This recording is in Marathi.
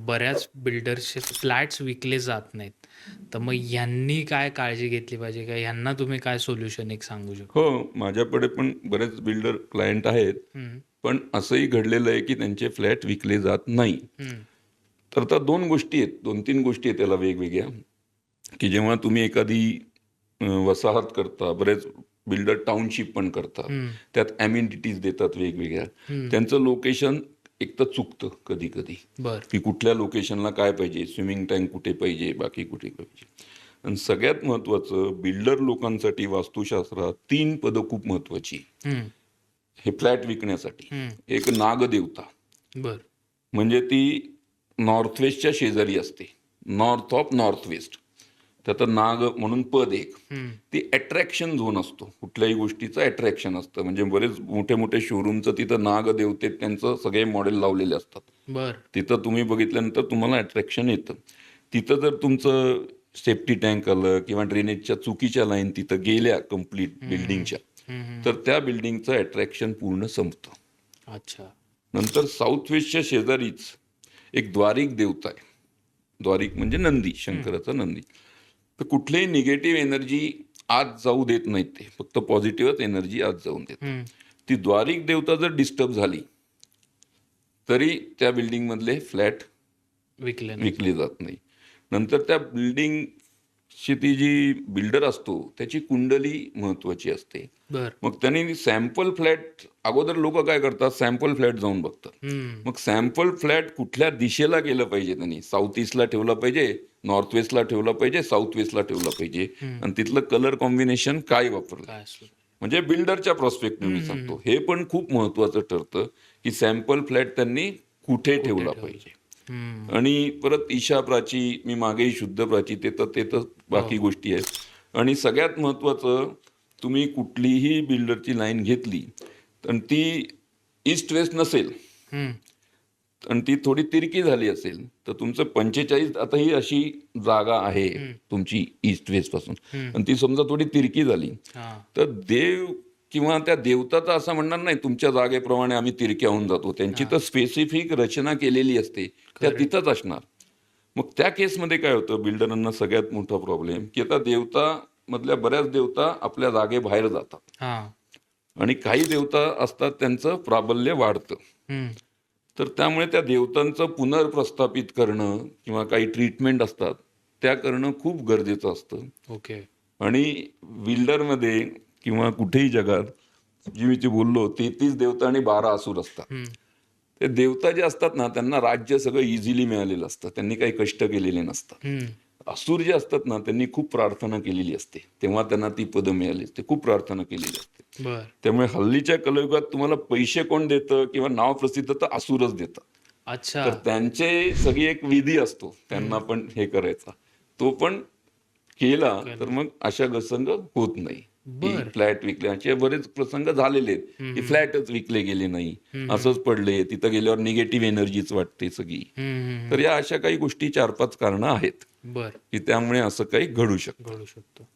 बऱ्याच बिल्डर्सचे फ्लॅट्स विकले जात नाहीत. तर मग ह्यांनी काय काळजी घेतली पाहिजे का? ह्यांना तुम्ही काय सोल्युशन एक सांगू शकता? हो, माझ्याकडे पण बरेच बिल्डर क्लायंट आहेत. हं, पण असंही घडलेलं आहे की त्यांचे फ्लॅट विकले जात नाही. हं, तर त्या 2 गोष्टी आहेत, 2-3 गोष्टी आहेत त्याला वेगवेगळ्या, की जेव्हा तुम्ही एखादी वसाहत करता, बरेच बिल्डर टाउनशिप पण करतात. हं, त्यात अमेनिटीज देतात वेगवेगळ्या. हं. त्यांचं लोकेशन एक तर चुकतं कधी-कधी, बरं. की कुठल्या लोकेशनला काय पाहिजे, स्विमिंग टँक कुठे पाहिजे, बाकी कुठे पाहिजे. आणि सगळ्यात महत्त्वाचं बिल्डर लोकांसाठी वास्तुशास्त्रात 3 पदं खूप महत्त्वाची. हं, हे फ्लॅट विकण्यासाठी. हं. एक नागदेवता, बरं. म्हणजे ती नॉर्थ वेस्टच्या शेजारी असते. North of north west. त्यात नाग म्हणून पद एक. हं. ती अट्रॅक्शन झोन असतो. कुठल्याही गोष्टीचं अट्रॅक्शन असतं. म्हणजे बरेच मोठे-मोठे शोरूमचं तिथं नागदेवते त्यांचं सगळे मॉडेल लावलेले असतात. बरं. तिथं तुम्ही बघितल्यानंतर तुम्हाला अट्रॅक्शन येतं. तिथं जर तुमचं सेफ्टी टँक आलं किंवा ड्रेनेजच्या चुकीच्या लाईन तिथं गेल्या कंप्लीट हं, हं. बिल्डिंगच्या, हं, हं. तर त्या बिल्डिंगचं अट्रॅक्शन पूर्ण संपतं. अच्छा. नंतर साऊथ वेस्टच्या शेजारीच एक द्वारिक देवता आहे. द्वारिक म्हणजे नंदी, हं. शंकराचा नंदी. तर कुठलीही निगेटिव्ह एनर्जी आत जाऊ देत नाहीत ते. फक्त पॉझिटिव्हच एनर्जी आत जाऊन देतात. हं. ती द्वारिक देवता जर डिस्टर्ब झाली, तरी त्या बिल्डिंगमधले फ्लॅट विकले नाही विकले जात नाही. नंतर त्या बिल्डिंगची ती जी बिल्डर असतो, त्याची कुंडली महत्त्वाची असते. बरं. मग त्यांनी सॅम्पल फ्लॅट अगोदर लोकं काय करतात, सॅम्पल फ्लॅट जाऊन बघतात. हं. मग सॅम्पल फ्लॅट कुठल्या दिशेला गेलं पाहिजे त्यांनी, साऊथ ईस्टला ठेवला पाहिजे, नॉर्थ वेस्टला ठेवला पाहिजे, साऊथ वेस्टला ठेवला पाहिजे हं. आणि तिथलं कलर कॉम्बिनेशन काय वापरलं. काय असलं? म्हणजे बिल्डरच्या हं, पर्स्पेक्टिव्हने हं, सांगतो. हं. हे पण खूप महत्त्वाचं ठरतं, की सॅम्पल फ्लॅट त्यांनी कुठे कुठे ठेवला ठेवलं? पाहिजे. हं. आणि परत ईशा प्राची, मी मागेही शुद्ध प्राची, ते तर हो. बाकी गोष्टी आहेत. आणि सगळ्यात महत्त्वाचं, तुम्ही कुठलीही बिल्डरची लाईन घेतली आणि ती ईस्ट वेस्ट नसेल हं. आणि ती थोडी तिरकी झाली असेल, तर तुमचं 45 आता ही अशी जागा आहे हं. तुमची ईस्ट वेस्ट पासून हं. आणि ती समजा थोडी तिरकी झाली, हां. तर देव किंवा त्या देवताचं असं म्हणणार नाही तुमच्या जागेप्रमाणे आम्ही तिरक्या होऊन जातो. त्यांची हां. तर स्पेसिफिक रचना केलेली असते, त्या करेक्ट. तिथंच असणार. मग त्या केसमध्ये काय होतं, बिल्डरांना सगळ्यात मोठा प्रॉब्लेम, की आता देवता मधल्या बऱ्याच देवता आपल्या जागेबाहेर जातात हां. आणि काही देवता असतात त्यांचं प्राबल्य वाढतं. हं. तर त्यामुळे त्या देवतांचं पुनर्प्रस्थापित करणं किंवा काही ट्रीटमेंट असतात, त्या करणं खूप गरजेचं असतं. ओके. आणि बिल्डरमध्ये किंवा कुठेही जगात, जी मी ते बोललो 33 देवता आणि 12 असुर असतात. हं. ते देवता जे असतात ना, त्यांना राज्य सगळं इझिली मिळालेलं असतं. त्यांनी काही कष्ट केलेले नसतात. हं. असुर जे असतात ना, त्यांनी खूप प्रार्थना केलेली असते. तेव्हा त्यांना ती पदं मिळाली असते. खूप प्रार्थना केलेली असते. बरं. त्यामुळे हल्लीच्या कलियुगात तुम्हाला पैसे कोण देतं किंवा नाव प्रसिद्ध तर असुरच देतात. अच्छा. तर त्यांचे सगळी एक विधी असतो त्यांना हं. पण हे करायचा. तो पण केला तर केलं. मग अशा प्रसंग होत नाही, की बरं. फ्लॅट विकल्याचे बरेच प्रसंग झालेले आहेत, हं, की हं. फ्लॅटच विकले गेले नाही, हं, हं. असंच पडले, तिथं गेल्यावर निगेटिव्ह एनर्जीच वाटते सगळी. हं, हं, तर हं. या अशा काही गोष्टी 4-5 कारणं आहेत, बरं. की त्यामुळे असं काही घडू शकतं. घडू शकतो.